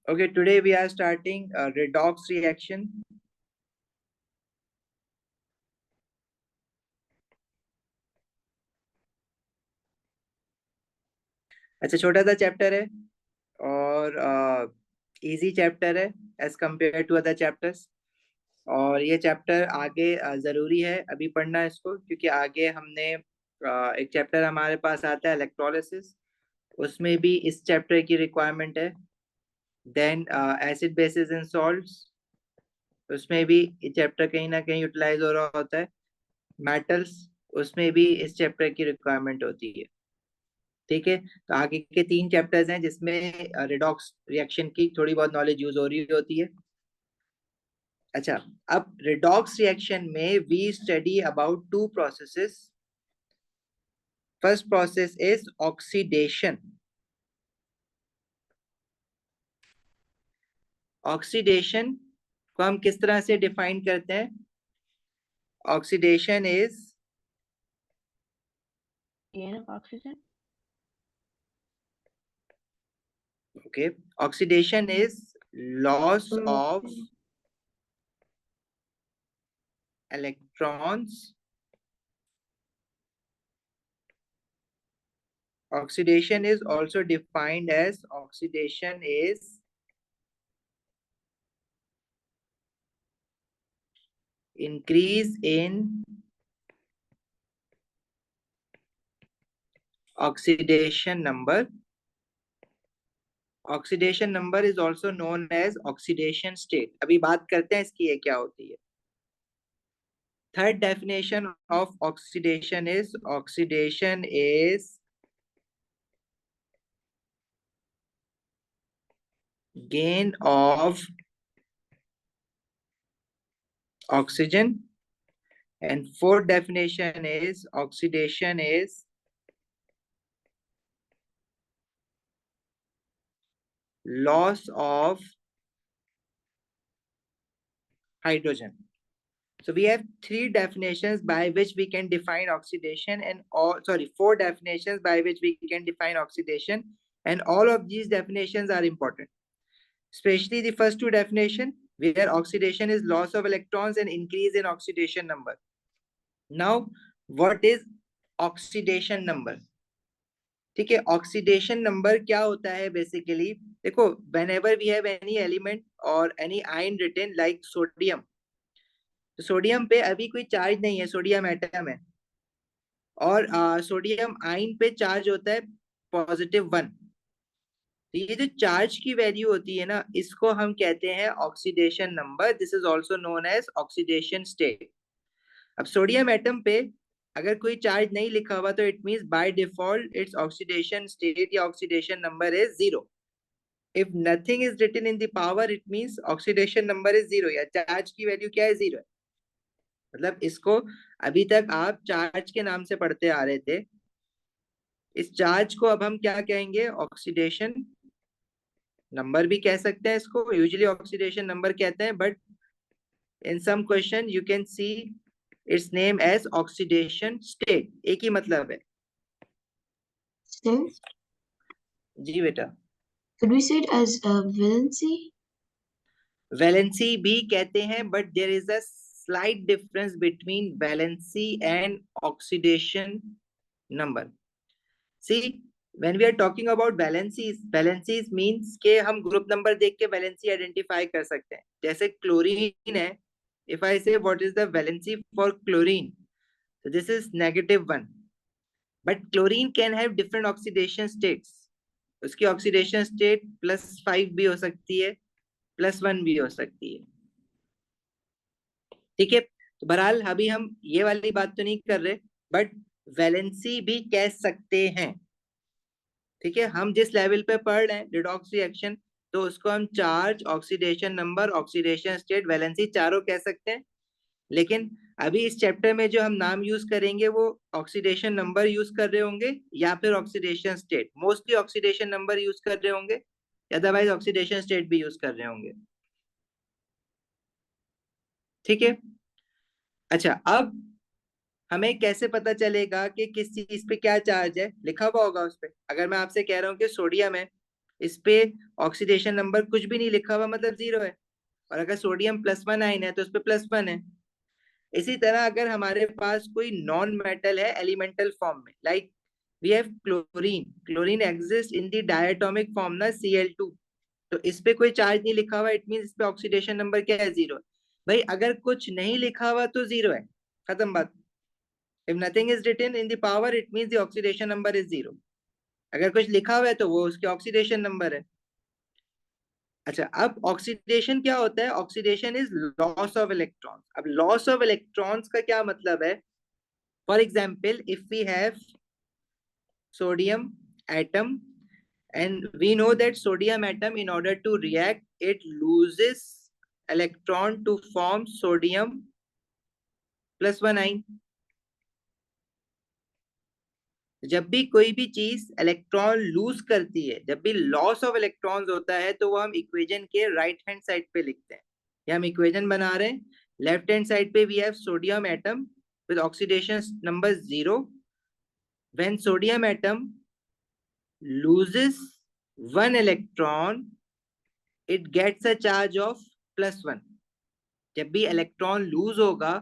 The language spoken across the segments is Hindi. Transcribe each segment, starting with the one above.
Okay, today we are starting a redox reaction. अच्छा, छोटा सा चैप्टर है और इजी चैप्टर है as compare to other chapters. और ये चैप्टर आगे जरूरी है अभी पढ़ना इसको, क्योंकि आगे हमने एक चैप्टर हमारे पास आता है इलेक्ट्रोलिसिस, उसमें भी इस चैप्टर की रिक्वायरमेंट है। देन एसिड बेसिस इन सॉल्ट्स, उसमें भी ये चैप्टर कहीं ना कहीं यूटिलाइज हो रहा होता है। मेटल्स, उसमें भी इस चैप्टर की रिक्वायरमेंट होती है। ठीक है, तो आगे के 3 चैप्टर्स हैं जिसमें रिडॉक्स रिएक्शन की थोड़ी बहुत नॉलेज यूज हो रही होती है। अच्छा, अब रिडॉक्स रिएक्शन में we study about 2 processes. First process is oxidation. Oxidation को हम किस तरह से डिफाइन करते हैं? Oxidation is gain of oxygen. okay, oxidation is loss of electrons. Oxidation is also defined as oxidation is increase in oxidation number. Oxidation number is also known as oxidation state. अभी बात करते हैं इसकी ये क्या होती है। Third definition of oxidation is gain of oxygen, and fourth definition is oxidation is loss of hydrogen. So we have 3 definitions by which we can define oxidation, and all, sorry, 4 definitions by which we can define oxidation, and all of these definitions are important. Especially the first 2 definition, where oxidation is loss of electrons and increase in oxidation number. Now, what is oxidation number? ठीक है, ऑक्सीडेशन नंबर क्या होता है बेसिकली? देखो, whenever we have any element or any ion written like sodium, तो सोडियम पे अभी कोई चार्ज नहीं है, सोडियम एटम है, और सोडियम आयन पे चार्ज होता है +1। तो ये जो चार्ज की वैल्यू होती है ना, इसको हम कहते हैं oxidation number. This is also known as oxidation state. अब सोडियम एटम पे अगर कोई चार्ज नहीं लिखा हुआ तो it means by default its oxidation state या oxidation number is 0। If nothing is written in the power, it means oxidation number is 0, या चार्ज की वैल्यू क्या है? 0। मतलब इसको अभी तक आप चार्ज के नाम से पढ़ते आ रहे थे। इस चार्ज को अब हम क्या कहेंगे? ऑक्सीडेशन नंबर भी कह सकते हैं इसको, यूजुअली ऑक्सीडेशन नंबर कहते हैं, but in some question you can see its name as oxidation state. एक ही मतलब है। State? जी बेटा। Could we say it as valency? Valency भी कहते हैं, but there is a slight difference between valency and oxidation number. See, when we are talking about valencies means के हम ग्रुप नंबर देख के वैलेंसी आइडेंटिफाई कर सकते हैं। जैसे क्लोरीन है, if I say what is the valency for chlorine, so this is -1, but chlorine can have different oxidation states. उसकी ऑक्सीडेशन स्टेट +5 भी हो सकती है, +1 भी हो सकती है। ठीक है, तो बहरहाल अभी हम ये वाली बात तो नहीं कर रहे, बट वैलेंसी भी कह सकते हैं। ठीक है, हम जिस लेवल पे पढ़ रहे हैं रिडॉक्स रिएक्शन, तो उसको हम charge, oxidation number, oxidation state, valency चारों कह सकते हैं। लेकिन अभी इस चैप्टर में जो हम नाम यूज करेंगे वो ऑक्सीडेशन नंबर यूज कर रहे होंगे या फिर oxidation state. Mostly oxidation number use कर रहे होंगे, अदरवाइज ऑक्सीडेशन स्टेट भी यूज कर रहे होंगे। ठीक है, अच्छा, अब हमें कैसे पता चलेगा कि किस चीज पे क्या चार्ज है? लिखा हुआ होगा उस पे। अगर मैं आपसे कह रहा हूँ कि सोडियम है, इस पे ऑक्सीडेशन नंबर कुछ भी नहीं लिखा हुआ, मतलब 0 है। और अगर सोडियम +1 आयन है तो उस पे +1 है। इसी तरह अगर हमारे पास कोई नॉन मेटल है एलिमेंटल फॉर्म में, like we have chlorine, chlorine exist in the diatomic form ना Cl2, तो इस पे कोई चार्ज नहीं लिखा हुआ, इट मीन इस पे ऑक्सीडेशन नंबर क्या है? 0। भाई अगर कुछ नहीं लिखा हुआ तो 0 है, खत्म बात। If nothing is written in the power it means the oxidation number is 0। अगर कुछ लिखा हुआ है तो वो उसके ऑक्सीडेशन नंबर है। अच्छा, अब ऑक्सीडेशन क्या होता है? Oxidation is loss of electrons. अब लॉस ऑफ इलेक्ट्रॉन्स का क्या मतलब है? For example if we have sodium atom, and we know that sodium atom, in order to react, it loses electron to form sodium +1 ion. जब भी कोई भी चीज इलेक्ट्रॉन लूज करती है, जब भी लॉस ऑफ इलेक्ट्रॉन्स होता है, तो वो हम इक्वेशन के राइट हैंड साइड पे लिखते हैं। ये हम इक्वेशन बना रहे हैं, लेफ्ट हैंड साइड पे we have sodium atom with oxidation number 0. When sodium atom loses one electron, it gets a charge of +1. जब भी इलेक्ट्रॉन लूज होगा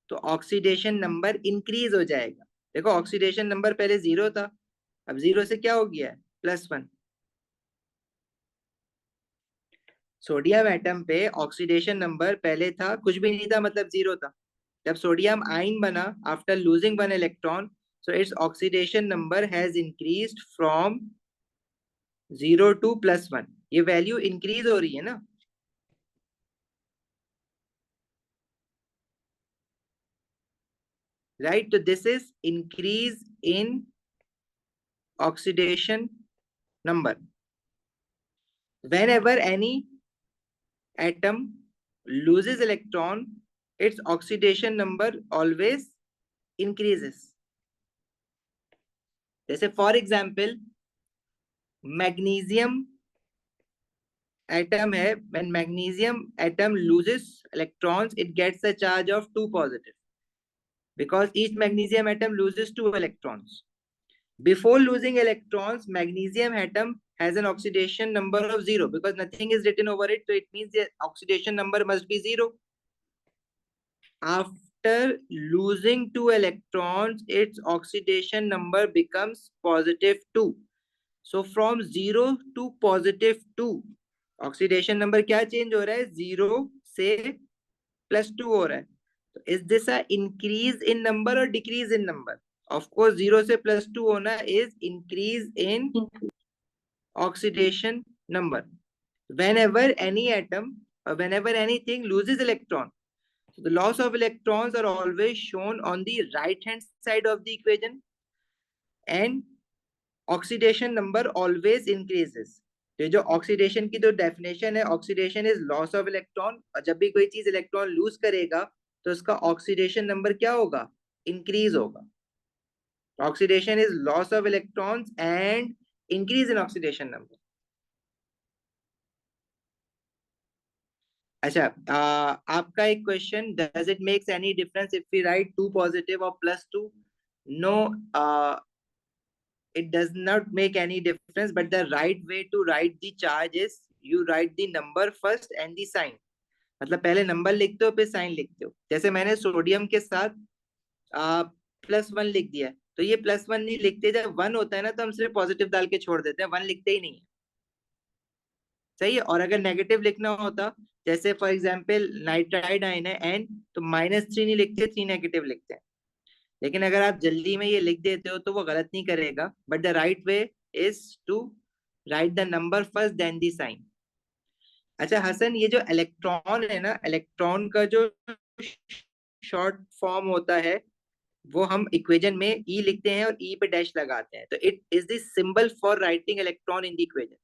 तो ऑक्सीडेशन नंबर इंक्रीज हो जाएगा। देखो ऑक्सीडेशन नंबर पहले 0 था, अब 0 से क्या हो गया है? +1। सोडियम एटम पे ऑक्सीडेशन नंबर पहले था कुछ भी नहीं था, मतलब 0 था। जब सोडियम आयन बना after losing one electron, so its oxidation number has increased from 0 to +1। ये वैल्यू इंक्रीज हो रही है ना। राइट, तो this is increase in oxidation number. Whenever any atom loses electron, its oxidation number always increases. जैसे फॉर एग्जाम्पल मैग्नीशियम atom है, when magnesium atom loses electrons it gets a charge of 2 positive, because each magnesium atom loses 2 electrons. Before losing electrons, magnesium atom has an oxidation number of 0, because nothing is written over it, so it means the oxidation number must be 0. After losing 2 electrons, its oxidation number becomes +2. So from 0 to +2, oxidation number क्या change हो रहा है? 0 से +2 हो रहा है। तो is this a increase in number or decrease in number? Of course 0 से +2 होना is increase in oxidation number. Whenever any atom or whenever anything loses electron, so the loss of electrons are always shown on the right hand side of the equation, and oxidation number always increases. तो जो ऑक्सीडेशन की जो डेफिनेशन है, oxidation is loss of electron, और जब भी कोई चीज इलेक्ट्रॉन लूज करेगा तो उसका ऑक्सीडेशन नंबर क्या होगा? इंक्रीज होगा। Oxidation is loss of electrons and increase in oxidation number. अच्छा, आपका एक question, does it makes any difference if we write 2 positive और +2? No, it does not make any difference, but the right way to write the charge is you write the number first and the sign. मतलब पहले नंबर लिखते हो फिर साइन लिखते हो। जैसे मैंने सोडियम के साथ +1 लिख दिया, तो ये +1 नहीं लिखते, जब 1 होता है ना तो हम सिर्फ पॉजिटिव डाल के छोड़ देते हैं, 1 लिखते ही नहीं है। सही है। और अगर नेगेटिव लिखना होता, जैसे फॉर एग्जाम्पल नाइट्राइड आयन है N, तो -3 नहीं लिखते, 3 नेगेटिव लिखते हैं। लेकिन अगर आप जल्दी में ये लिख देते हो तो वो गलत नहीं करेगा, but the right way is to write the number first then the sign. अच्छा हसन, ये जो इलेक्ट्रॉन है ना, इलेक्ट्रॉन का जो शॉर्ट फॉर्म होता है वो हम इक्वेशन में ई लिखते हैं और ई पे डैश लगाते हैं, तो it is the symbol for writing electron in the equation.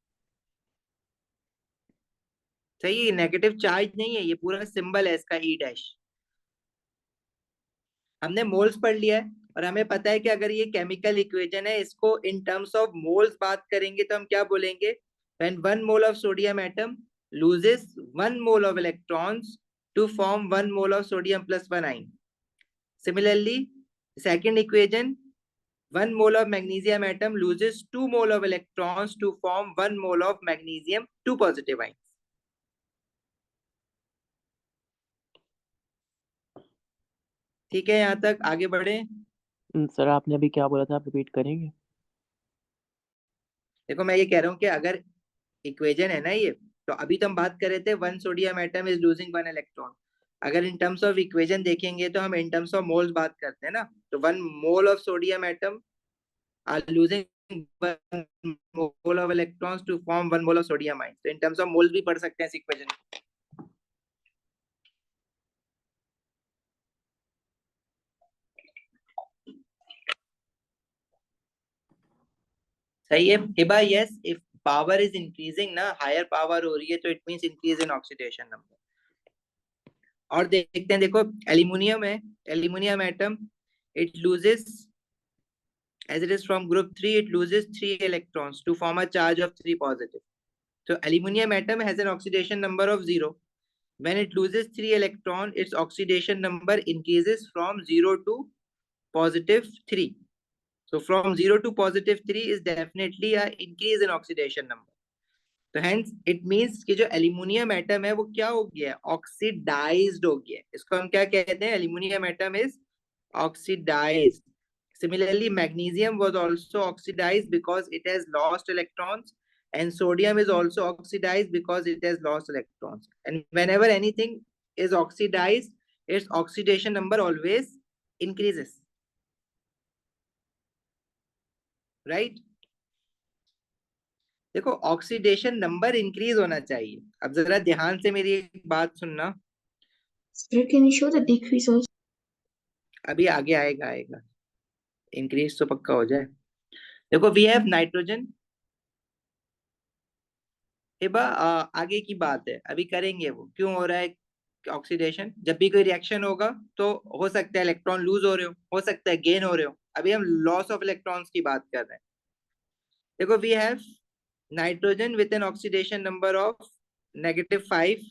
सही है, नेगेटिव चार्ज नहीं है, ये पूरा सिंबल है इसका, ई डैश। हमने मोल्स पढ़ लिया है और हमें पता है कि अगर ये केमिकल इक्वेशन है, इसको इन टर्म्स ऑफ मोल्स बात करेंगे तो हम क्या बोलेंगे? When 1 mole of sodium atom loses 1 mole of electrons to form 1 mole of sodium +1 ion. Similarly second equation, 1 mole of magnesium atom loses 2 mole of electrons to form 1 mole of magnesium 2 positive ions. ठीक है, यहाँ तक आगे बढ़े। सर आपने अभी क्या बोला था, आप रिपीट करेंगे? देखो मैं ये कह रहा हूँ कि अगर इक्वेशन है ना ये, तो अभी तो हम बात कर रहे थे 1 sodium atom is losing 1 electron. अगर इन टर्म्स ऑफ इक्वेशन देखेंगे तो हम इन टर्म्स ऑफ मोल्स बात करते हैं ना, तो 1 mole of sodium atom are losing 1 mole of electrons to form 1 mole of sodium ion. तो इन टर्म्स ऑफ मोल्स भी पढ़ सकते हैं इस इक्वेशन। सही है Hiba? Yes, if power is increasing ना, हायर पावर हो रही है, तो it means increase in oxidation number. और देखते हैं, देखो एल्यूमिनियम है, aluminium atom it loses, as it is from group 3, it loses 3 electrons to form a charge of 3 positive. So aluminium atom has an oxidation number of 0. When it loses 3 electron, its oxidation number increases from 0 to positive 3. So from 0 to positive 3 is definitely a increase in oxidation number. तो hence it means कि जो एल्यूमिनियम एटम है वो क्या हो गया है, ऑक्सीडाइज्ड हो गया है। इसको हम क्या कहते हैं, aluminium atom is oxidized. Similarly, magnesium was also oxidized because it has lost electrons, and sodium is also oxidized because it has lost electrons. And whenever anything is oxidized, its oxidation number always increases. Right? देखो ऑक्सीडेशन नंबर इंक्रीज होना चाहिए। अब जरा ध्यान से मेरी एक बात सुनना, Sir, can you show the decrease also? अभी आगे आएगा आएगा, इंक्रीज तो पक्का हो जाए। देखो वी हैव नाइट्रोजन, हिबा आगे की बात है, अभी करेंगे वो क्यों हो रहा है ऑक्सीडेशन। जब भी कोई रिएक्शन होगा तो हो सकता है इलेक्ट्रॉन लूज हो सकता है गेन हो रहे हो। अभी हम लॉस ऑफ इलेक्ट्रॉन्स की बात कर रहे हैं। देखो we have nitrogen with an oxidation number of -5,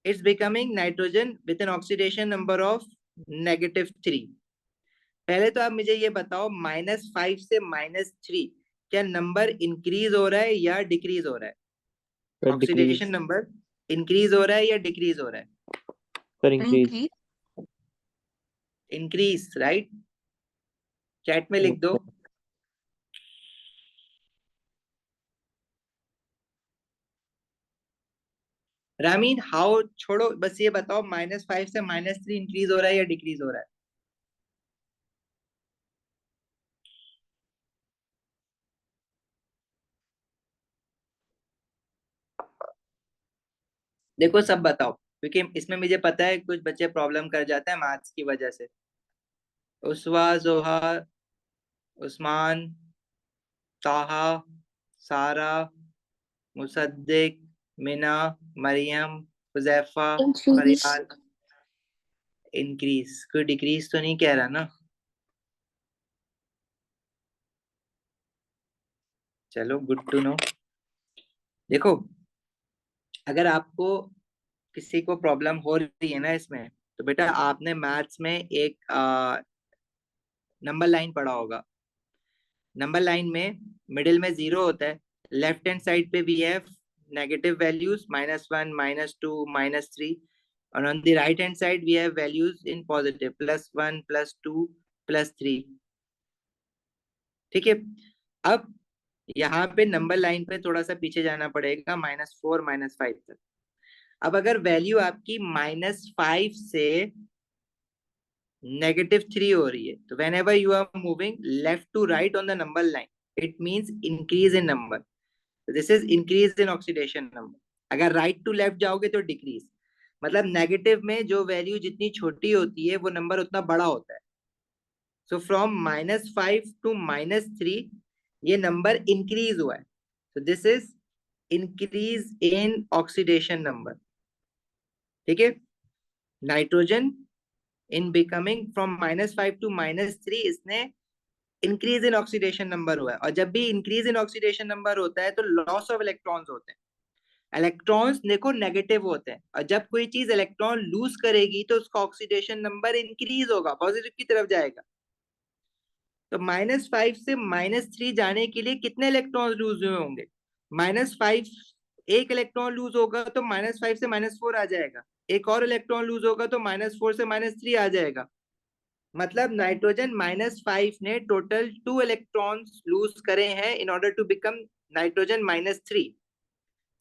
it's becoming nitrogen with an oxidation number of -3। पहले तो आप मुझे ये बताओ, -5 से -3 क्या नंबर इंक्रीज हो रहा है या डिक्रीज हो रहा है? सर ऑक्सीडेशन नंबर इंक्रीज हो रहा है या डिक्रीज हो रहा है? Sir increase. Increase, right? Chat में लिख दो। रामीन हाउ छोड़ो, बस ये बताओ -5 से -3 इंक्रीज हो रहा है या डिक्रीज हो रहा है? देखो सब बताओ, क्योंकि इसमें मुझे पता है कुछ बच्चे प्रॉब्लम कर जाते हैं मैथ्स की वजह से। उसवा, जोहा, उस्मान, ताहा, सारा, मुसद्दिक, मिना, मरियम, हुजैफा, Increase. फरियाल। इंक्रीज, कोई डिक्रीज तो नहीं कह रहा ना? चलो गुड टू नो। देखो अगर आपको किसी को प्रॉब्लम हो रही है ना इसमें, तो बेटा आपने मैथ्स में एक नंबर लाइन पढ़ा होगा। नंबर लाइन में मिडिल में 0 होता है, लेफ्ट हैंड साइड पे वी हैव नेगेटिव वैल्यूज -1, -2, -3, और on the right hand side we have values in positive +1, +2, +3। ठीक है, अब यहाँ पे नंबर लाइन पे थोड़ा सा पीछे जाना पड़ेगा, -4, -5 तक। अब अगर वैल्यू आपकी -5 से -3 हो रही है, तो whenever you are moving left to right on the number line, it means increase in number. This is increase in oxidation number. अगर राइट टू लेफ्ट जाओगे तो डिक्रीज, मतलब नेगेटिव में जो वैल्यू जितनी छोटी होती है वो नंबर उतना बड़ा होता है। सो फ्रॉम -5 टू -3 ये नंबर इंक्रीज हुआ है, so this is increase in oxidation number। ठीक है, nitrogen in becoming from -5 to -3 इसने इंक्रीज इन ऑक्सीडेशन नंबर हुआ है। और जब भी इंक्रीज इन ऑक्सीडेशन नंबर होता है तो लॉस ऑफ इलेक्ट्रॉन्स होते हैं। इलेक्ट्रॉन्स देखो नेगेटिव होते हैं, और जब कोई चीज इलेक्ट्रॉन लूज करेगी तो उसका ऑक्सीडेशन नंबर इंक्रीज होगा, पॉजिटिव की तरफ जाएगा। तो -5 से -3 जाने के लिए कितने इलेक्ट्रॉन लूज हुए होंगे? -5, एक इलेक्ट्रॉन लूज होगा तो -5 से -4 आ जाएगा, एक और इलेक्ट्रॉन लूज होगा तो -4 से -3 आ जाएगा। मतलब नाइट्रोजन -5 ने टोटल 2 इलेक्ट्रॉन्स लूज करे हैं in order to become nitrogen -3।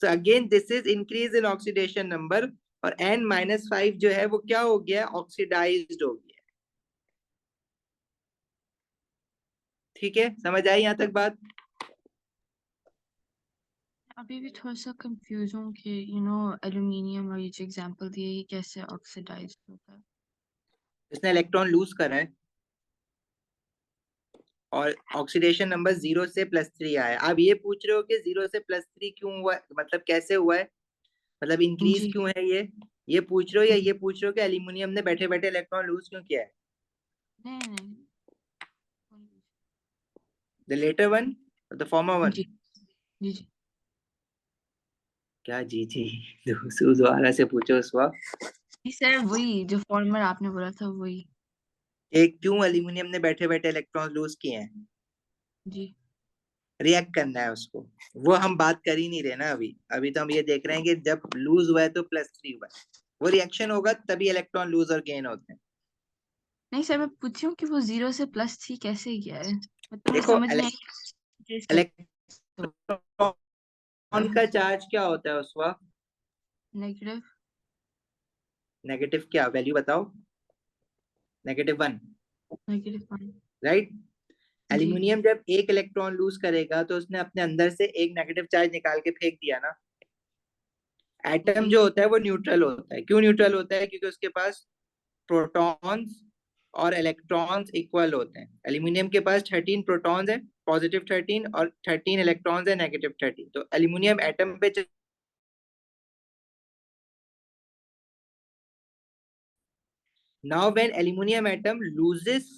So again this is increase in oxidation number, और N-5 जो है वो क्या हो गया? ऑक्सीडाइज्ड हो गया। ठीक है, समझ आई यहाँ तक बात? अभी भी थोड़ा सा कंफ्यूज हूँ कि एल्यूमिनियम और ये जो एग्जांपल दिए ये कैसे ऑक्सीडाइज होता है। इसने इलेक्ट्रॉन लूज करा है और ऑक्सीडेशन नंबर 0 से +3 आया। आप ये पूछ रहे हो कि 0 से +3 क्यों हुआ है, मतलब कैसे हुआ है, मतलब इंक्रीज जी क्यों है ये पूछ रहे हो, या जी ये पूछ रहे हो कि एल्यूमिनियम ने बैठे बैठे इलेक्ट्रॉन लूज क्यों किया है? नहीं नहीं the latter one, the former one? जी जी जी क्या जी जी? दोबारा से पूछो उस वक्त। जी सर, वही जो फॉर्मर आपने बोला था वही। एक, क्यों एल्यूमिनियम ने बैठे बैठे इलेक्ट्रॉन लूज किए हैं? जी रिएक्ट करना है उसको, वो हम बात कर ही नहीं रहे ना अभी। अभी तो हम ये देख रहे हैं कि जब लूज हुआ है तो +3 हुआ है, वो रिएक्शन होगा तभी इलेक्ट्रॉन लूज और गेन होते हैं। नहीं सर, मैं पूछ रही हूँ कि वो 0 से +3 कैसे गया है, मतलब मुझे देखो समझ नहीं आई केस कैसे। इलेक्ट्रॉन का चार्ज क्या होता है उस वक्त? नेगेटिव। नेगेटिव क्या वैल्यू बताओ? -1, -1। राइट? जी एल्यूमिनियम जब एक इलेक्ट्रॉन लूज करेगा तो उसने अपने अंदर से एक नेगेटिव चार्ज निकाल के फेंक दिया ना। एटम जी जो होता है वो न्यूट्रल होता है। क्यों न्यूट्रल होता है? क्योंकि उसके पास प्रोटॉन्स और इलेक्ट्रॉन्स इक्वल होते हैं। एल्यूमिनियम के पास 13 प्रोटॉन्स है, +13, और 13 इलेक्ट्रॉन्स है, -13। तो एल्यूमिनियम एटम पे now when aluminium atom loses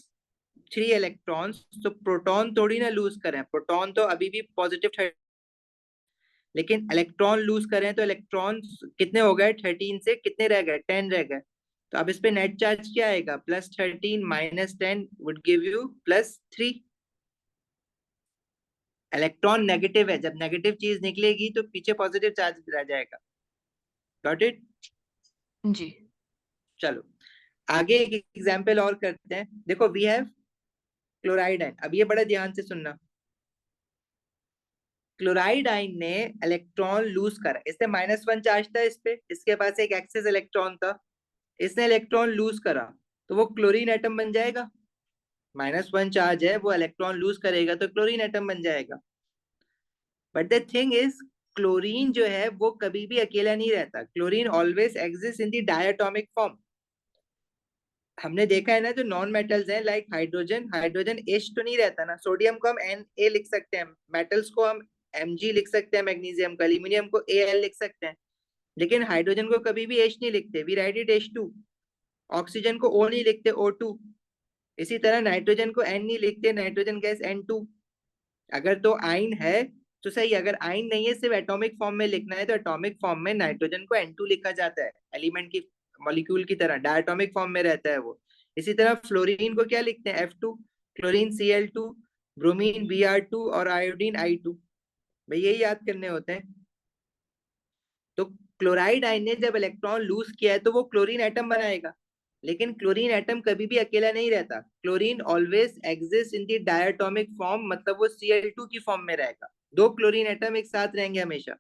3 electrons, तो प्रोटॉन थोड़ी ना लूज करें, प्रोटॉन तो अभी भी +13, लेकिन इलेक्ट्रॉन लूज करें तो इलेक्ट्रॉन कितने हो गए? 13 से कितने रह गए? 10 रह गए। तो अब इस पे नेट चार्ज क्या आएगा? +13 -10 would give you +3। Electron negative है, जब नेगेटिव चीज निकलेगी तो पीछे पॉजिटिव चार्ज रह जाएगा। Got it? जी चलो आगे एक एग्जांपल और करते हैं। देखो वी हैव क्लोराइड आयन। अब ये बड़ा ध्यान से सुनना। क्लोराइड आयन ने इलेक्ट्रॉन लूज करा, इससे -1 चार्ज था इस पे, इसके पास एक एक्सेस इलेक्ट्रॉन था, इसने इलेक्ट्रॉन लूज करा, तो वो क्लोरीन एटम बन जाएगा। -1 चार्ज है, वो इलेक्ट्रॉन लूज करेगा तो क्लोरीन एटम बन जाएगा। But the thing is, chlorine जो है वो कभी भी अकेला नहीं रहता। Chlorine always exist in the diatomic form. हमने देखा है ना, जो नॉन मेटल्स हैं लाइक हाइड्रोजन, हाइड्रोजन H तो नहीं रहता ना। सोडियम को हम Na लिख सकते हैं, मेटल्स को हम Mg लिख सकते हैं, मैग्नीशियम को, एल्यूमिनियम को Al लिख सकते हैं, लेकिन हाइड्रोजन को कभी भी H नहीं लिखते, we write it H2। Oxygen को O नहीं लिखते, O2। इसी तरह नाइट्रोजन को N नहीं लिखते, नाइट्रोजन गैस N2। अगर तो आइन है तो सही, अगर आइन नहीं है, सिर्फ एटॉमिक फॉर्म में लिखना है, तो एटॉमिक फॉर्म में नाइट्रोजन को N2 लिखा जाता है, एलिमेंट की मॉलिक्यूल की तरह डायटोमिक फॉर्म में रहता है वो। इसी तरह फ्लोरीन को क्या लिखते हैं? F2, chlorine Cl2, bromine Br2, और आयोडीन I2। भाई यही याद करने होते हैं। तो क्लोराइड आयन ने जब इलेक्ट्रॉन लूज किया है तो वो क्लोरीन एटम बनाएगा, लेकिन क्लोरीन एटम कभी भी अकेला नहीं रहता। Chlorine always exist in the diatomic form, मतलब वो Cl2 की फॉर्म में रहेगा। दो क्लोरीन एटम एक साथ रहेंगे हमेशा।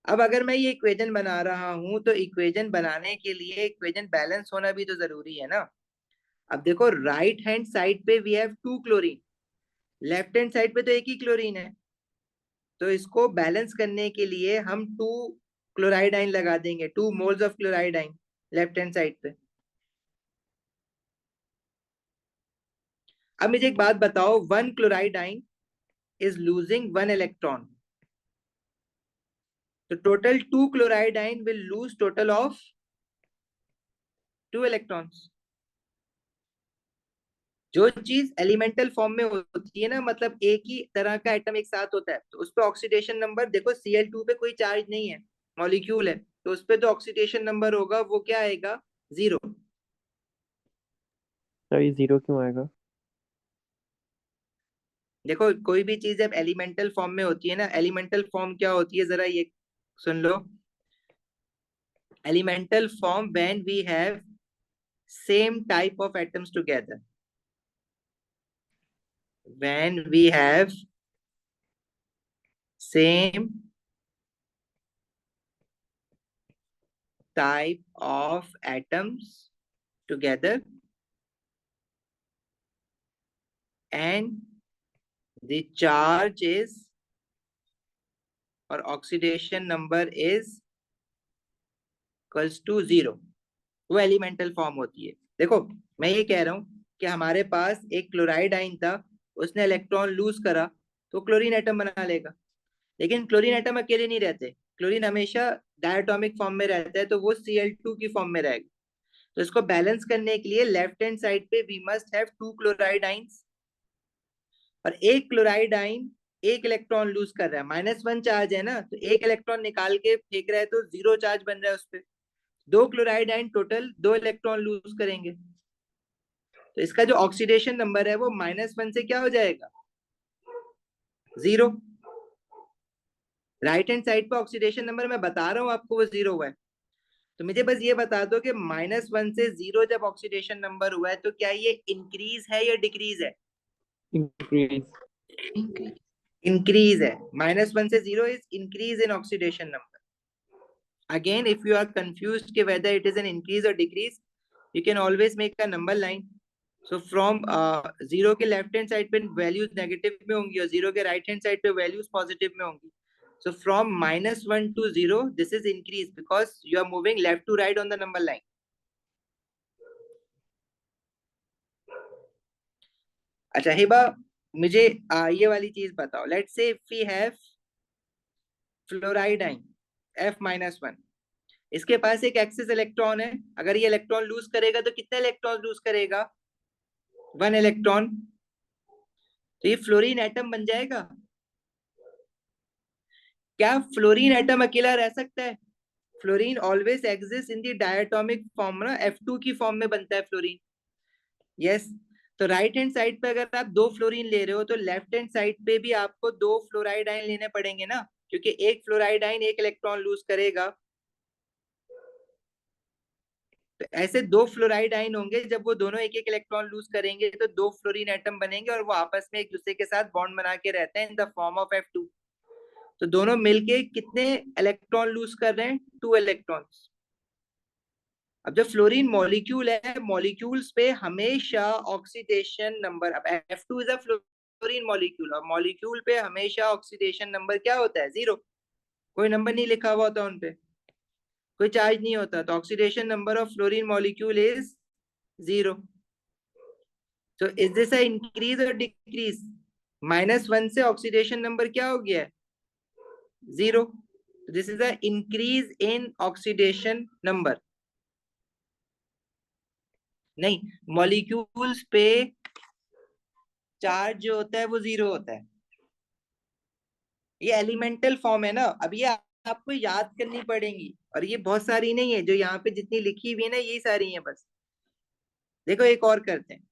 अब अगर मैं ये इक्वेशन बना रहा हूं तो इक्वेशन बनाने के लिए इक्वेशन बैलेंस होना भी तो जरूरी है ना। अब देखो राइट हैंड साइड पे we have 2 chlorine, left hand side पे तो एक ही क्लोरीन है, तो इसको बैलेंस करने के लिए हम 2 क्लोराइड आइन लगा देंगे, 2 moles of chloride ion left hand side पे। अब मुझे एक बात बताओ, 1 chloride ion is losing 1 electron, तो total 2 chloride ion will lose total of 2 electrons. जो चीज एलिमेंटल फॉर्म में होती है ना, मतलब एक ही तरह का एटम एक साथ होता है, तो उस पर ऑक्सीडेशन नंबर देखो, Cl2 पे कोई चार्ज नहीं है, मॉलिक्यूल है, तो उस पर जो ऑक्सीडेशन नंबर होगा वो क्या आएगा? 0। सर ये 0 क्यों आएगा? देखो कोई भी चीज जब एलिमेंटल फॉर्म में होती है ना, एलिमेंटल फॉर्म क्या होती है जरा ये सुन लो। Elemental form when we have same type of atoms together, when we have same type of atoms together and the charge is or oxidation number is equals to 0, वो एलिमेंटल फॉर्म होती है। देखो मैं ये कह रहा हूं कि हमारे पास एक क्लोराइड आयन था, उसने इलेक्ट्रॉन लूज करा तो क्लोरीन एटम बना लेगा, लेकिन क्लोरीन एटम अकेले नहीं रहते, क्लोरीन हमेशा डायटोमिक फॉर्म में रहता है, तो वो Cl2 की फॉर्म में रहेगा। तो इसको बैलेंस करने के लिए लेफ्ट हैंड साइड पे we must have 2 chloride ions, और एक क्लोराइड आइन एक इलेक्ट्रॉन लूज कर रहा है, -1 चार्ज है ना, तो एक इलेक्ट्रॉन निकाल के फेंक रहा है तो 0 चार्ज बन रहा है उस पे। दो क्लोराइड आइन टोटल 2 इलेक्ट्रॉन लूज करेंगे, तो इसका जो ऑक्सीडेशन नंबर है वो -1 से क्या हो जाएगा, 0। राइट हैंड साइड पे ऑक्सीडेशन नंबर मैं बता रहा हूँ आपको वो 0 हुआ है, तो मुझे बस ये बता दो कि -1 से 0 जब ऑक्सीडेशन नंबर हुआ है तो क्या ये इंक्रीज है या डिक्रीज है, इंक्रीज। Increase. इंक्रीज है। -1 से 0 is increase in oxidation number. Again, if you are confused ke whether it is an increase or decrease, you can always make a number line. So from 0 के left hand side पे values negative में होंगी और 0 के right hand side पे values positive में होंगी. So from -1 to 0, this is increase because you are moving left to right on the number line. अच्छा हिबा, मुझे ये वाली चीज बताओ। Let's say if we have fluoride ion F-1, इसके पास एक एक्सेस इलेक्ट्रॉन है, अगर ये इलेक्ट्रॉन लूज करेगा तो कितने इलेक्ट्रॉन लूज करेगा, 1 इलेक्ट्रॉन, तो ये फ्लोरीन एटम बन जाएगा। क्या फ्लोरीन एटम अकेला रह सकता है, fluorine always exist in the diatomic form ना, F2 की फॉर्म में बनता है फ्लोरीन। यस, तो राइट हैंड साइड पे अगर आप 2 फ्लोरीन ले रहे हो तो लेफ्ट हैंड साइड पे भी आपको 2 फ्लोराइड आयन लेने पड़ेंगे ना, क्योंकि एक फ्लोराइड आयन एक इलेक्ट्रॉन लूज करेगा। तो ऐसे 2 फ्लोराइड आयन होंगे, जब वो दोनों एक एक इलेक्ट्रॉन लूज करेंगे तो 2 फ्लोरीन एटम बनेंगे और वो आपस में एक दूसरे के साथ बॉन्ड बना के रहते हैं in the form of F2। तो दोनों मिलके कितने इलेक्ट्रॉन लूज कर रहे हैं, 2 इलेक्ट्रॉन्स। अब जब फ्लोरीन मॉलिक्यूल है, मॉलिक्यूल्स पे हमेशा ऑक्सीडेशन नंबर, अब F2 is a fluorine molecule, और मॉलिक्यूल पे हमेशा ऑक्सीडेशन नंबर क्या होता है, 0। कोई नंबर नहीं लिखा हुआ होता उनपे, कोई चार्ज नहीं होता, तो oxidation number of fluorine molecule is 0। So is this a increase or decrease? -1 से ऑक्सीडेशन नंबर क्या हो गया है, 0। This is a increase in oxidation number. नहीं, मॉलिक्यूल्स पे चार्ज जो होता है वो 0 होता है, ये एलिमेंटल फॉर्म है ना। अब ये आपको याद करनी पड़ेंगी, और ये बहुत सारी नहीं है, जो यहाँ पे जितनी लिखी हुई है ना यही सारी है बस। देखो एक और करते हैं,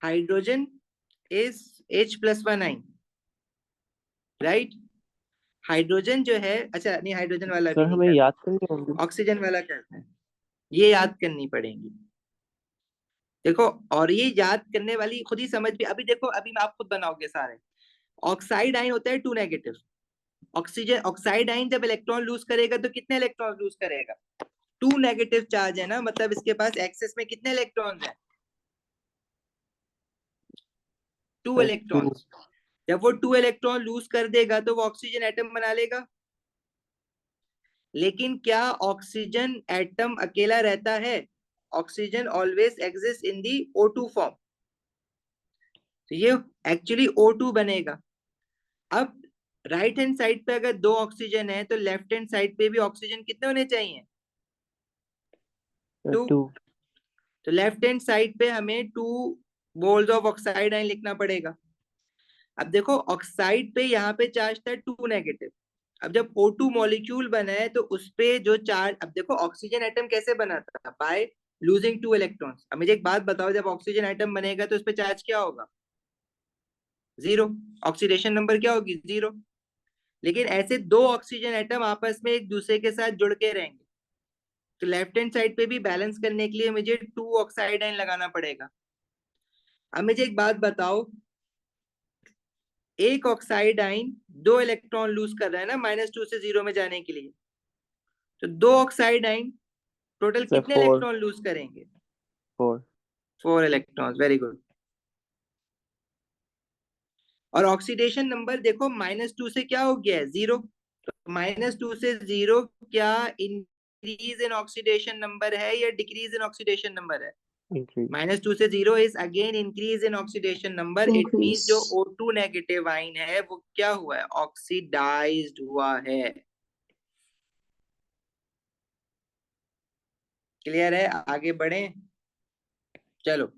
हाइड्रोजन इज H+1 आइन, राइट। हाइड्रोजन जो है, अच्छा नहीं हाइड्रोजन वाला भी सर नहीं हमें करते, याद करनी होंगी। ऑक्सीजन वाला करते हैं, ये याद करनी पड़ेंगी। देखो और ये याद करने वाली खुद ही समझ भी, अभी देखो अभी आप खुद बनाओगे सारे। ऑक्साइड आयन होता है 2 नेगेटिव, ऑक्सीजन ऑक्साइड आयन जब इलेक्ट्रॉन लूज करेगा तो कितने इलेक्ट्रॉन लूज करेगा, 2 नेगेटिव चार्ज है ना, मतलब इसके पास एक्सेस में कितने इलेक्ट्रॉन्स हैं, 2 इलेक्ट्रॉन्स। जब वो 2 इलेक्ट्रॉन लूज कर देगा तो वो ऑक्सीजन एटम बना लेगा। लेकिन क्या ऑक्सीजन एटम अकेला रहता है, oxygen always exist in the O2 form, तो ये एक्चुअली O2 बनेगा। अब राइट हैंड साइड पे अगर 2 ऑक्सीजन है तो लेफ्ट हैंड साइड पे भी ऑक्सीजन कितने होने चाहिए, 2। 2। तो लेफ्ट हैंड साइड पे हमें 2 मोल्स ऑफ ऑक्साइड आयन लिखना पड़ेगा। अब देखो ऑक्साइड पे यहाँ पे चार्ज था 2 नेगेटिव, अब जब O2 मॉलिक्यूल बना है तो उस पे जो चार्ज, अब देखो ऑक्सीजन एटम कैसे बना था, बाय लूजिंग 2 इलेक्ट्रॉन्स। अब मुझे एक बात बताओ, जब ऑक्सीजन एटम बनेगा तो उस पर चार्ज क्या होगा? 0। ऑक्सीडेशन नंबर क्या होगी? 0। लेकिन ऐसे दो ऑक्सीजन एटम आपस में एक दूसरे के साथ जुड़ के रहेंगे, तो लेफ्ट हैंड साइड पे भी बैलेंस करने के लिए मुझे 2 ऑक्साइड आयन लगाना पड़ेगा। अब मुझे एक बात बताओ, एक ऑक्साइड आयन 2 इलेक्ट्रॉन लूज कर रहा है ना -2 से 0 में जाने के लिए, तो 2 ऑक्साइड आयन टोटल Sir, कितने 4. इलेक्ट्रॉन लूज करेंगे? 4. 4 इलेक्ट्रॉन्स। Very good. और ऑक्सीडेशन नंबर देखो -2 से क्या हो गया है? 0। तो -2 से 0 क्या इंक्रीज इन ऑक्सीडेशन नंबर है या डिक्रीज इन ऑक्सीडेशन नंबर है? Increase. -2 से 0 is again increase in oxidation number. It means जो Increase. O2 नेगेटिव आयन है वो क्या हुआ है? ऑक्सीडाइज्ड हुआ है। क्लियर है? आगे बढ़े, चलो।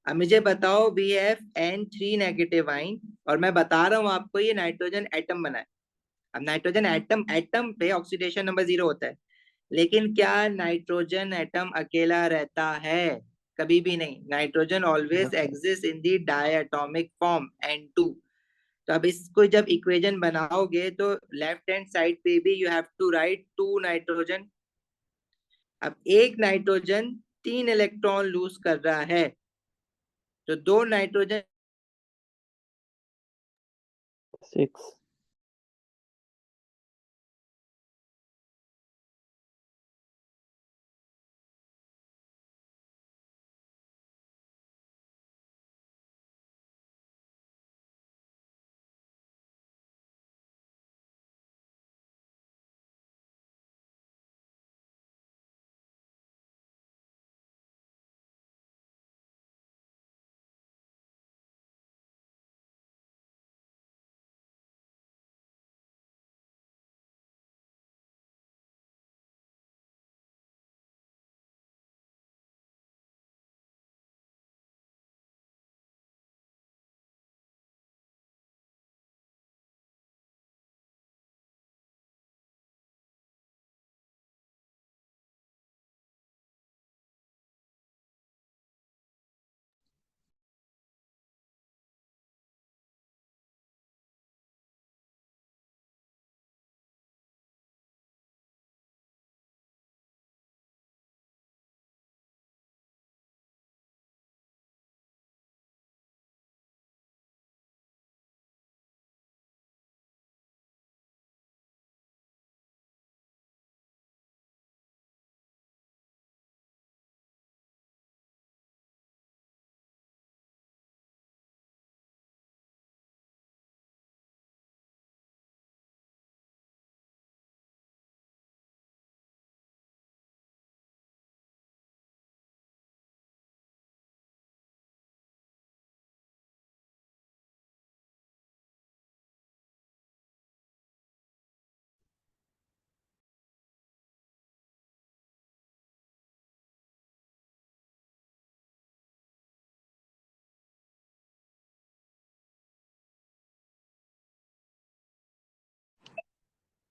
अब मुझे बताओ, we have N3 negative ion, और मैं बता रहा हूं आपको ये नाइट्रोजन एटम बना है। अब नाइट्रोजन एटम एटम पे ऑक्सीडेशन नंबर 0 होता है, लेकिन क्या नाइट्रोजन एटम अकेला रहता है? कभी भी नहीं। Nitrogen always exist in the diatomic form N2। तो अब इसको जब इक्वेशन बनाओगे तो लेफ्ट हैंड साइड पे भी you have to write 2 nitrogen. अब एक नाइट्रोजन 3 इलेक्ट्रॉन लूज कर रहा है, तो 2 नाइट्रोजन 6.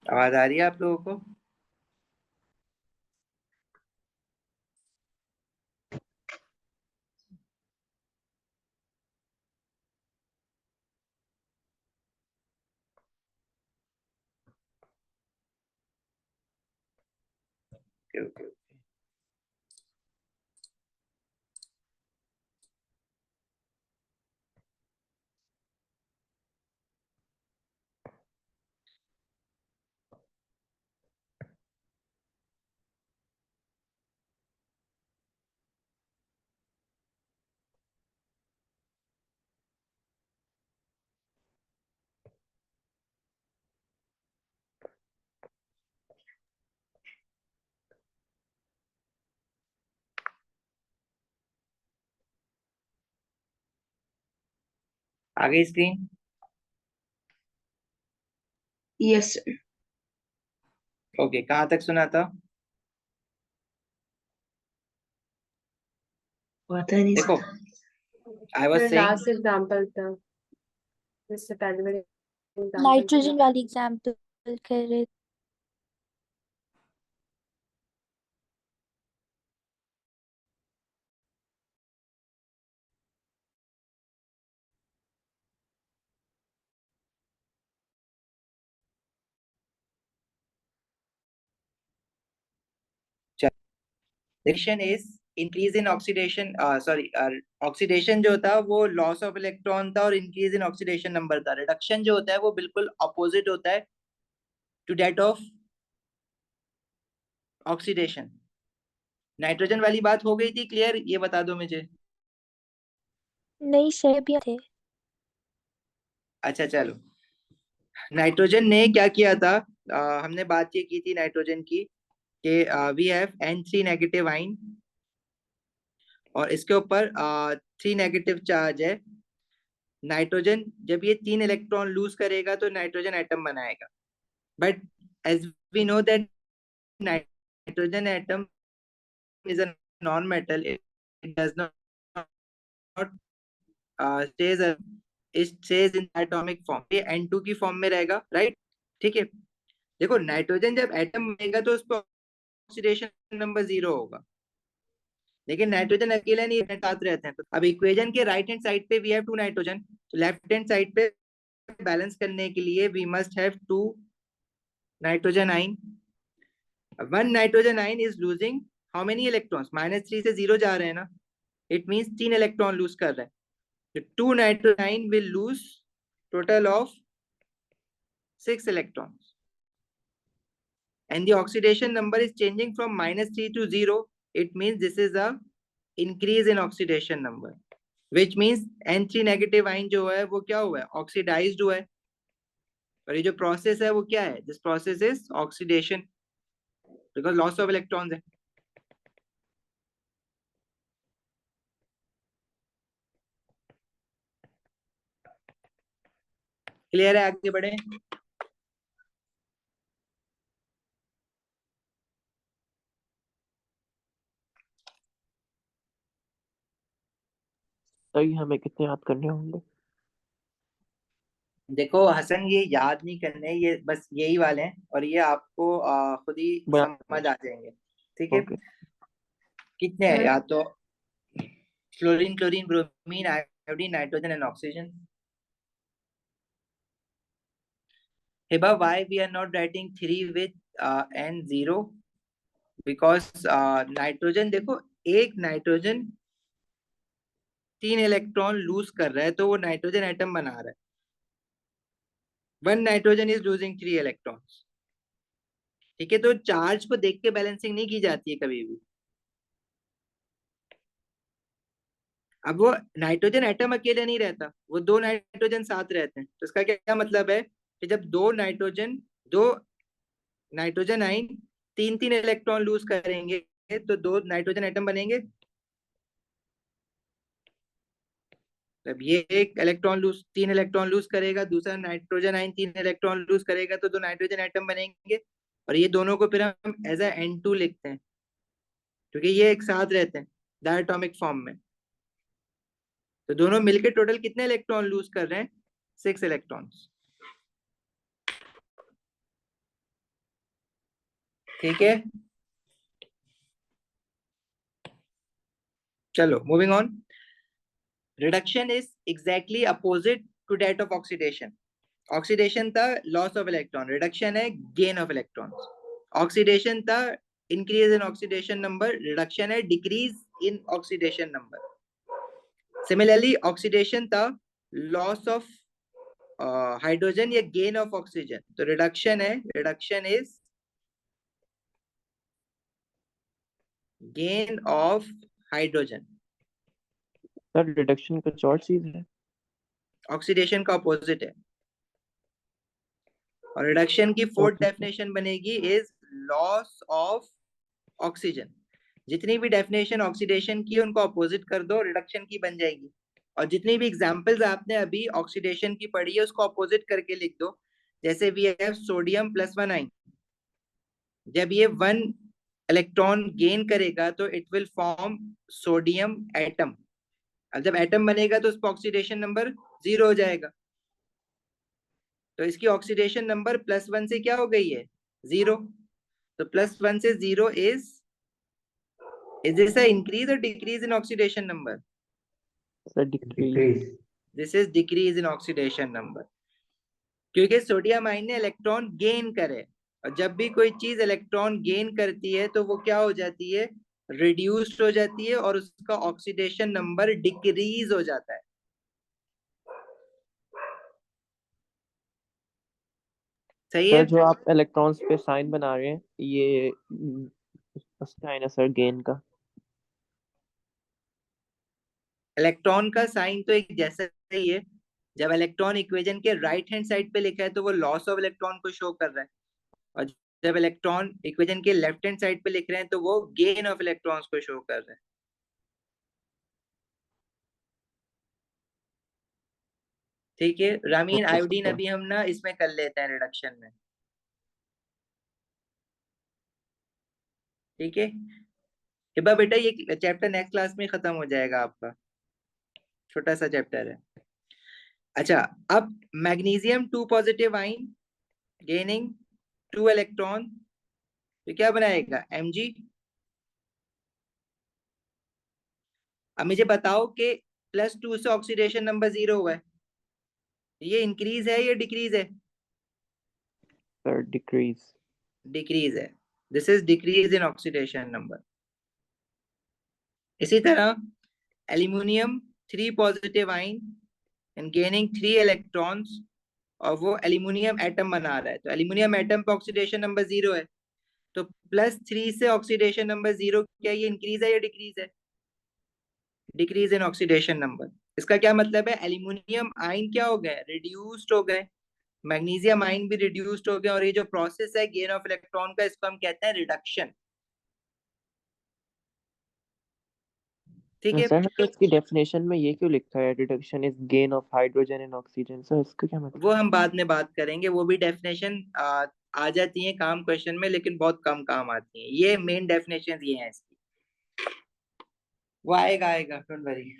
आवाज आ रही है आप लोगों को? Okay okay. आ गई स्क्रीन? Yes, sir. ओके, कहाँ तक सुना था? पता नहीं देखो, आई वाज फिर सेइंग, लास्ट एग्जांपल था, इससे पहले वाले एग्जांपल नाइट्रोजन वाली एग्जाम्पल कर रहे थे। Reduction is increase in oxidation, sorry, oxidation जो था वो लॉस ऑफ इलेक्ट्रॉन था और इंक्रीज इन ऑक्सीडेशन नंबर था। रिडक्शन जो होता है वो बिल्कुल अपोजिट होता है to that of oxidation. Nitrogen वाली बात हो गई थी क्लियर, ये बता दो मुझे। नहीं सर भी थे। अच्छा चलो, नाइट्रोजन ने क्या किया था, हमने बात ये की थी नाइट्रोजन की कि we have N3 negative ion और इसके ऊपर 3 नेगेटिव चार्ज है। नाइट्रोजन जब ये 3 इलेक्ट्रॉन लूज करेगा तो नाइट्रोजन एटम बनाएगा, but as we know that nitrogen atom is a non metal, it does not stays it stays in atomic form, ये N2 की फॉर्म में रहेगा, राइट? ठीक है, देखो नाइट्रोजन जब एटम बनेगा तो उस पर ऑक्सीडेशन नंबर 0 होगा, लेकिन नाइट्रोजन अकेला नहीं, साथ रहते हैं। तो अब इक्वेशन के राइट हैंड साइड पे वी हैव 2 नाइट्रोजन, तो लेफ्ट हैंड साइड पे बैलेंस करने के लिए वी मस्ट हैव 2 नाइट्रोजन आइन। 1 नाइट्रोजन आइन is losing how many electrons, -3 से 0 जा रहे हैं ना, इट मींस 3 इलेक्ट्रॉन लूज कर रहे हैं। The 2 nitrogen will lose total of 6 electrons, and the oxidation number is changing from -3 to 0. It means this is a increase in oxidation number, which means N3 negative ion जो है वो क्या हुआ है, oxidized हुआ है। और ये जो process है वो क्या है, this process is oxidation because loss of electrons है। क्लियर है, आगे बढ़े। सही, हमें कितने याद करने होंगे? देखो हसन, ये याद नहीं करने, ये बस यही वाले हैं और ये आपको खुद ही समझ आ जाएंगे, ठीक है? ओके। कितने हैं, सर या तो fluorine, chlorine, bromine, iodine, nitrogen and oxygen. Hiba, why we are not writing 3 with and 0? Because nitrogen, देखो एक नाइट्रोजन 3 इलेक्ट्रॉन लूज कर रहा है तो वो नाइट्रोजन एटम बना रहा है। 1 नाइट्रोजन इज लूजिंग 3 इलेक्ट्रॉन्स, ठीक है? तो चार्ज को देख के बैलेंसिंग नहीं की जाती है कभी भी। अब वो नाइट्रोजन एटम अकेले नहीं रहता, वो 2 नाइट्रोजन साथ रहते हैं, तो इसका क्या मतलब है कि जब 2 नाइट्रोजन आइन 3 इलेक्ट्रॉन लूज करेंगे तो 2 नाइट्रोजन एटम बनेंगे। जब ये एक इलेक्ट्रॉन लूज 3 इलेक्ट्रॉन लूज करेगा, दूसरा नाइट्रोजन आइन 3 इलेक्ट्रॉन लूज करेगा तो 2 नाइट्रोजन एटम बनेंगे, और ये दोनों को फिर हम एज अ N2 लिखते हैं क्योंकि ये एक साथ रहते हैं डायटोमिक फॉर्म में। तो दोनों मिलकर टोटल कितने इलेक्ट्रॉन लूज कर रहे हैं, 6 इलेक्ट्रॉन्स, ठीक है? चलो moving on. Reduction is exactly opposite to that of oxidation. Oxidation था लॉस ऑफ इलेक्ट्रॉन, रिडक्शन है गेन ऑफ इलेक्ट्रॉन्स। ऑक्सीडेशन था increase in oxidation number, reduction है decrease in oxidation number. Similarly oxidation था लॉस ऑफ हाइड्रोजन या गेन ऑफ ऑक्सीजन, तो रिडक्शन है, reduction is gain of hydrogen. Sir reduction कुछ और चीज है? ऑक्सीडेशन का अपोजिट है। और रिडक्शन की फोर्थ Okay. डेफिनेशन बनेगी इज लॉस ऑफ ऑक्सीजन। जितनी भी डेफिनेशन ऑक्सीडेशन की उनको अपोजिट कर दो, रिडक्शन की बन जाएगी। और जितनी भी एग्जांपल्स आपने अभी ऑक्सीडेशन की पढ़ी है उसको अपोजिट करके लिख दो। जैसे वी हैव सोडियम +1 आइन, जब ये 1 इलेक्ट्रॉन गेन करेगा तो it will form sodium atom. अब जब एटम बनेगा तो उसका ऑक्सीडेशन नंबर 0 हो जाएगा, तो इसकी ऑक्सीडेशन नंबर +1 से क्या हो गई है, 0। तो +1 से 0 इज दिस अ इंक्रीज और decrease in oxidation number? Sir decrease. This is decrease in oxidation number, क्योंकि सोडियम आयन ने इलेक्ट्रॉन गेन करे, और जब भी कोई चीज इलेक्ट्रॉन गेन करती है तो वो क्या हो जाती है, रिड्यूस्ड हो जाती है और उसका ऑक्सीडेशन नंबर डिक्रीज हो जाता है। सही है। सर जो आप इलेक्ट्रॉन्स पे साइन बना रहे हैं ये उसका है ना सर गेन का। इलेक्ट्रॉन का साइन तो एक जैसा ही है। जब इलेक्ट्रॉन इक्वेशन के राइट हैंड साइड पे लिखा है तो वो लॉस ऑफ इलेक्ट्रॉन को शो कर रहा है, और जब इलेक्ट्रॉन इक्वेशन के लेफ्ट हैंड साइड पे लिख रहे हैं तो वो गेन ऑफ इलेक्ट्रॉन्स को शो कर रहे हैं। ठीक है रामीन, ओके आयोडीन सर। अभी हम ना इसमें कर लेते हैं रिडक्शन में। ठीक है हिबा बेटा, ये चैप्टर नेक्स्ट क्लास में खत्म हो जाएगा आपका, छोटा सा चैप्टर है। अच्छा, अब magnesium 2 positive ion gaining 2 electron, तो क्या बनाएगा Mg। अब मुझे बताओ कि +2 से ऑक्सीडेशन नंबर 0 हुआ है, ये इंक्रीज है या डिक्रीज है? Sir decrease. डिक्रीज है। This is decrease in oxidation number. इसी तरह aluminium 3 positive ion and gaining 3 electrons, और वो एल्यूमिनियम एटम बना रहा है, तो एल्यूमिनियम एटम पे ऑक्सीडेशन नंबर 0 है, तो +3 से ऑक्सीडेशन नंबर 0, क्या ये इंक्रीज है या डिक्रीज है? Decrease in oxidation number. इसका क्या मतलब है, एल्यूमिनियम आयन क्या हो गए, रिड्यूस्ड हो गए, मैग्नीशियम आयन भी रिड्यूस्ड हो गए, और ये जो प्रोसेस है गेन ऑफ इलेक्ट्रॉन का, इसको हम कहते हैं रिडक्शन। ठीक है। सर तो इसकी डेफिनेशन में ये क्यों लिखा है reduction is gain of hydrogen in oxygen, sir इसका क्या मतलब? वो हम बाद में बात करेंगे, वो भी डेफिनेशन आ जाती है काम क्वेश्चन में, लेकिन बहुत कम काम आती है। ये मेन डेफिनेशन ये है इसकी, वो आएगा आएगा, डोंट वरी।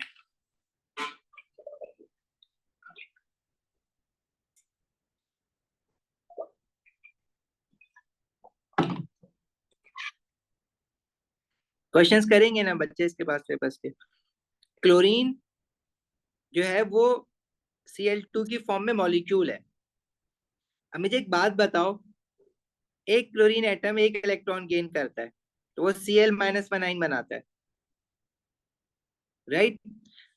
क्वेश्चंस करेंगे ना बच्चे इसके पास पेपर्स के। क्लोरीन जो है वो Cl2 की फॉर्म में मॉलिक्यूल है। अब मुझे एक बात बताओ, एक क्लोरीन एटम एक इलेक्ट्रॉन गेन करता है तो वो Cl-1 बनाता है, राइट।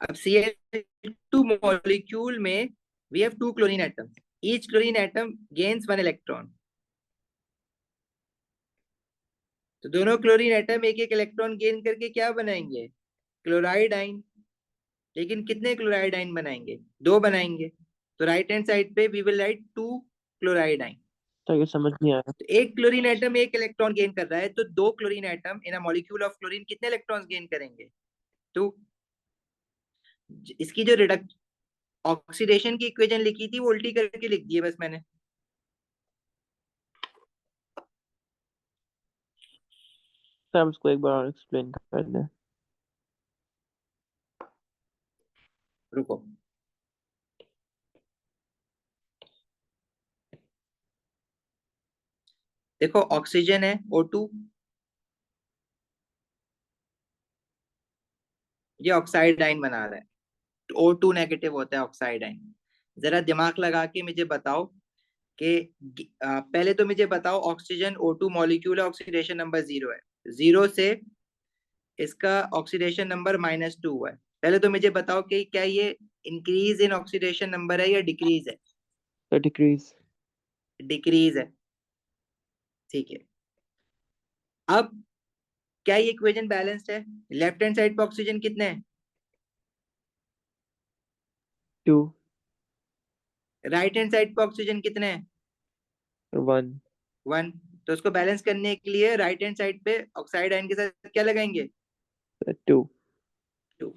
अब Cl2 मॉलिक्यूल में we have 2 chlorine atoms, each chlorine atom gains 1 electron, तो दोनों क्लोरीन एटम एक एक इलेक्ट्रॉन गेन करके क्या बनाएंगे, क्लोराइड आइन। लेकिन कितने क्लोराइड आइन बनाएंगे, 2 बनाएंगे, तो राइट हैंड साइड पे we will write 2 chloride ion. तो ये समझ नहीं आया। तो एक क्लोरीन एटम एक इलेक्ट्रॉन गेन कर रहा है, तो 2 chlorine atom in a molecule of chlorine कितने इलेक्ट्रॉन्स गेन करेंगे, 2। इसकी जो रिडक्ट ऑक्सीडेशन की इक्वेशन लिखी थी वो उल्टी करके लिख दी है बस मैंने। सर हम इसको एक बार और एक्सप्लेन कर दें। रुको, देखो ऑक्सीजन है O2, ये ऑक्साइड आइन बना रहा है, तो O2 नेगेटिव होता है ऑक्साइड आइन। जरा दिमाग लगा के मुझे बताओ कि पहले तो मुझे बताओ, ऑक्सीजन O2 मॉलिक्यूल है, ऑक्सीडेशन नंबर 0 है, 0 से इसका ऑक्सीडेशन नंबर -2 है। पहले तो मुझे बताओ कि क्या ये इंक्रीज इन ऑक्सीडेशन नंबर है या डिक्रीज है? Sir decrease. डिक्रीज है। ठीक है, अब क्या ये इक्वेशन बैलेंस्ड है? लेफ्ट हैंड साइड पे ऑक्सीजन कितने हैं, 2 राइट हैंड साइड पे ऑक्सीजन कितने हैं, 1 1। तो उसको बैलेंस करने के लिए राइट हैंड साइड पे ऑक्साइड आयन के साथ क्या लगाएंगे, 2। 2।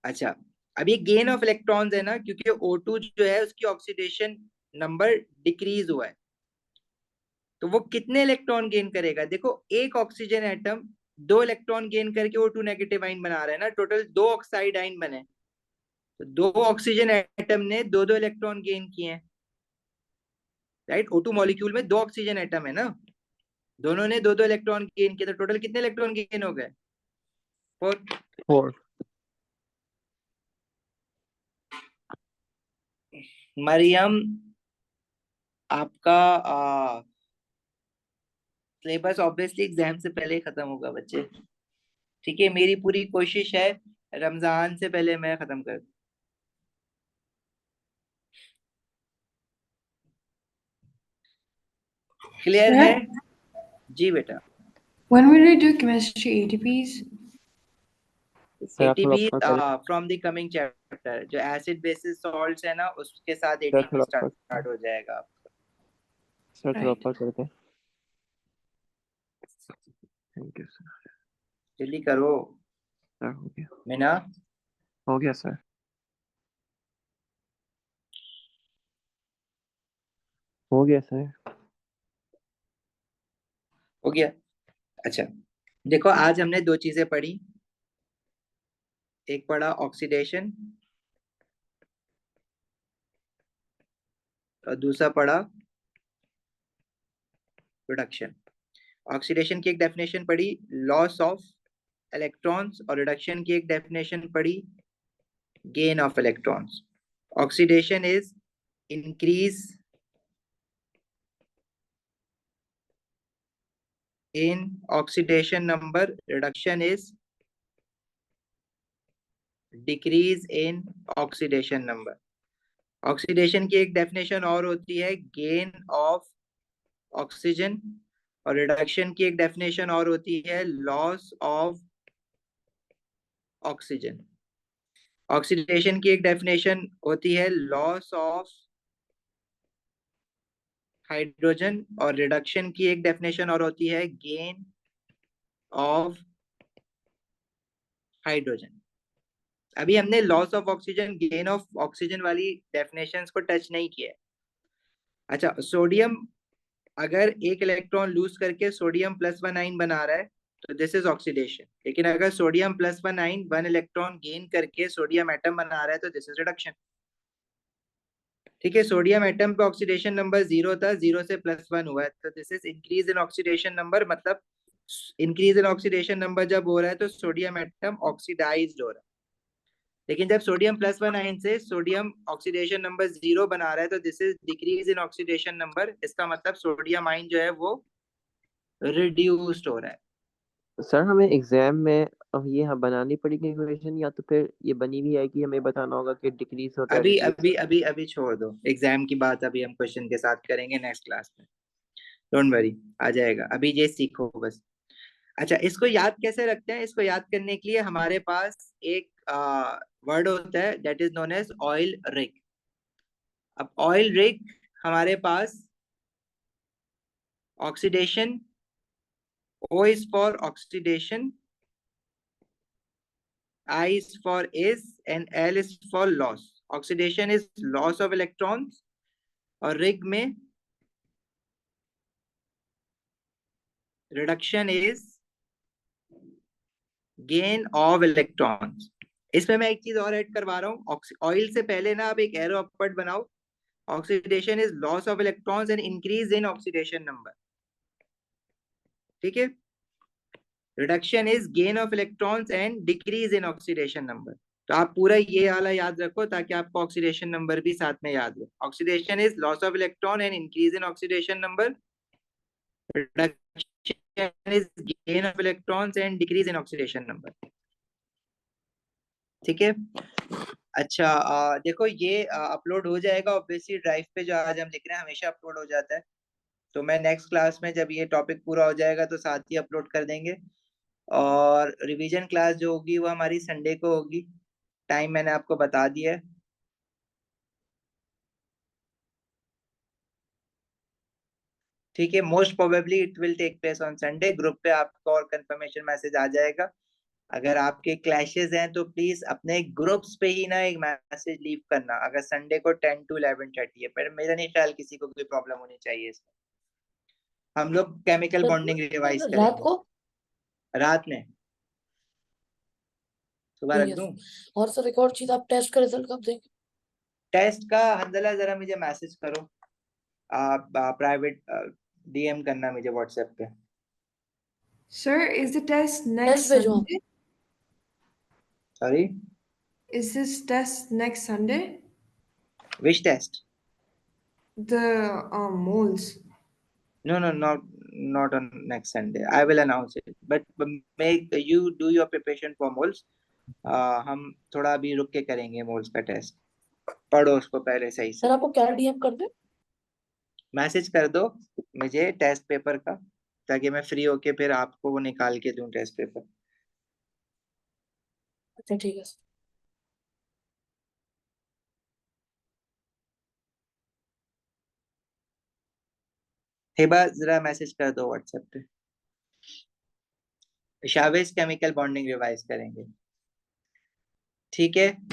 अच्छा, अब ये गेन ऑफ इलेक्ट्रॉन्स है ना, क्योंकि O2 जो है उसकी ऑक्सीडेशन नंबर डिक्रीज हुआ है, तो वो कितने इलेक्ट्रॉन गेन करेगा? देखो एक ऑक्सीजन एटम 2 इलेक्ट्रॉन गेन करके O2 नेगेटिव आइन बना रहा है ना, टोटल 2 ऑक्साइड आइन बने, तो 2 ऑक्सीजन एटम ने 2 इलेक्ट्रॉन गेन किए हैं, राइट। O2 मॉलिक्यूल में 2 ऑक्सीजन एटम है ना, दोनों ने 2 इलेक्ट्रॉन गेन किए, तो टोटल कितने इलेक्ट्रॉन गेन हो गए, 4। 4। मरियम, आपका सिलेबस ऑब्वियसली एग्जाम से पहले खत्म होगा बच्चे, ठीक है। मेरी पूरी कोशिश है रमजान से पहले मैं खत्म कर दूं। Clear Sir? है? जी बेटा। When will we do chemistry ATPs? Sir आप थोड़ा ATP ऊपर करें, फ्रॉम द कमिंग चैप्टर, जो एसिड बेसिस सॉल्ट्स है ना उसके साथ सर ATP थोड़ा ऊपर, स्टार्ट हो जाएगा। सर थोड़ा Right. ऊपर कर दें। Thank you sir. जल्दी करो सर हो गया, मीना। हो गया सर, हो गया सर। हो गया। अच्छा देखो आज हमने दो चीजें पढ़ी, एक पढ़ा ऑक्सीडेशन और दूसरा पढ़ा रिडक्शन। ऑक्सीडेशन की एक डेफिनेशन पढ़ी लॉस ऑफ इलेक्ट्रॉन्स, और रिडक्शन की एक डेफिनेशन पढ़ी gain of electrons. Oxidation is increase in oxidation number, reduction is decrease in oxidation number। Oxidation की एक डेफिनेशन और होती है गेन ऑफ ऑक्सीजन, और रिडक्शन की एक डेफिनेशन और होती है लॉस ऑफ ऑक्सीजन। ऑक्सीडेशन की एक डेफिनेशन होती है लॉस ऑफ हाइड्रोजन, और रिडक्शन की एक डेफिनेशन और होती है गेन ऑफ हाइड्रोजन। अभी हमने loss of oxygen gain of oxygen वाली डेफिनेशंस को टच नहीं किया है। अच्छा सोडियम अगर एक इलेक्ट्रॉन लूज करके सोडियम +1 आयन बना रहा है तो दिस इज ऑक्सीडेशन, लेकिन अगर सोडियम +1 आयन 1 इलेक्ट्रॉन गेन करके सोडियम एटम बना रहा है तो दिस इज रिडक्शन। ठीक है, सोडियम एटम पे ऑक्सीडेशन नंबर 0 था, 0 से +1 हुआ है तो this is increase in oxidation number. मतलब इंक्रीज इन ऑक्सीडेशन नंबर जब हो रहा है तो सोडियम एटम ऑक्सीडाइज्ड हो रहा है, लेकिन जब सोडियम +1 आयन से सोडियम ऑक्सीडेशन नंबर 0 बना रहा है तो this is decrease in oxidation number. इसका मतलब सोडियम आयन जो है वो रिड्यूस्ड हो रहा है। सर हमें एग्जाम में अब ये बनानी पड़ेगी इक्वेशन, या तो फिर ये बनी भी है कि हमें बताना होगा कि डिक्रीज होता है अभी reduce अभी अभी अभी छोड़ दो एग्जाम की बात, अभी हम क्वेश्चन के साथ करेंगे नेक्स्ट क्लास में, डोंट वरी आ जाएगा, अभी ये सीखो बस। अच्छा इसको याद कैसे रखते हैं? इसको याद करने के लिए हमारे पास एक वर्ड होता है that is known as oil rig. अब ऑयल रिग हमारे पास oxidation, O is for oxidation, I is for is, and L is for loss। oxidation is loss of electrons, और रिग में reduction is gain of electrons. इसमें मैं एक चीज और ऐड करवा रहा हूँ, ऑयल से पहले ना आप एक एरो अपवर्ड बनाओ। Oxidation is loss of electrons and increase in oxidation number, ठीक है। Reduction is gain of electrons and decrease in oxidation number. तो आप पूरा ये वाला याद रखो ताकि आपको ऑक्सीडेशन नंबर भी साथ में याद हो। Oxidation is loss of electron and increase in oxidation number, reduction is gain of electrons and decrease in oxidation number, ठीक है। अच्छा देखो ये अपलोड हो जाएगा ऑब्वियसली ड्राइव पे, जो आज हम लिख रहे हैं हमेशा अपलोड हो जाता है। तो मैं नेक्स्ट क्लास में जब ये टॉपिक पूरा हो जाएगा तो साथ ही अपलोड कर देंगे। और रिवीजन क्लास जो होगी वो हमारी संडे को होगी, टाइम मैंने आपको बता दिया है। ठीक है, most probably it will take place on Sunday. Group पे आपको और कंफर्मेशन मैसेज आ जाएगा। अगर आपके क्लैशेस हैं तो प्लीज अपने ग्रुप्स पे ही ना एक मैसेज लीव करना, अगर संडे को 10 to 11:30 है, पर मेरा नहीं ख्याल किसी को कोई प्रॉब्लम होनी चाहिए इसमें। हम लोग केमिकल बॉन्डिंग रिवाइज रात करेंगे को। रात में, सुबह रख यस। दूं? और सर एक और चीज, आप टेस्ट का रिजल्ट कब देंगे? टेस्ट का हंदला जरा मुझे मैसेज करो, आप प्राइवेट DM करना मुझे व्हाट्सएप पे। Sir, is the test test next भेजो आप। Sunday? Sorry, Is this test next Sunday? Which test? The moles. No no not on next Sunday. I will announce it. But make you do your preparation for moles. हम थोड़ा अभी रुक के करेंगे मोल्स का टेस्ट. पढ़ो उसको पहले सही से. सर आपको क्या डीएम कर दे? मैसेज कर दो मुझे टेस्ट पेपर का, ताकि मैं फ्री होके फिर आपको वो निकाल के दूं टेस्ट पेपर. अच्छा ठीक है सर. हिबा जरा मैसेज कर दो व्हाट्सएप पे. शावेज केमिकल बॉन्डिंग रिवाइज करेंगे. ठीक है.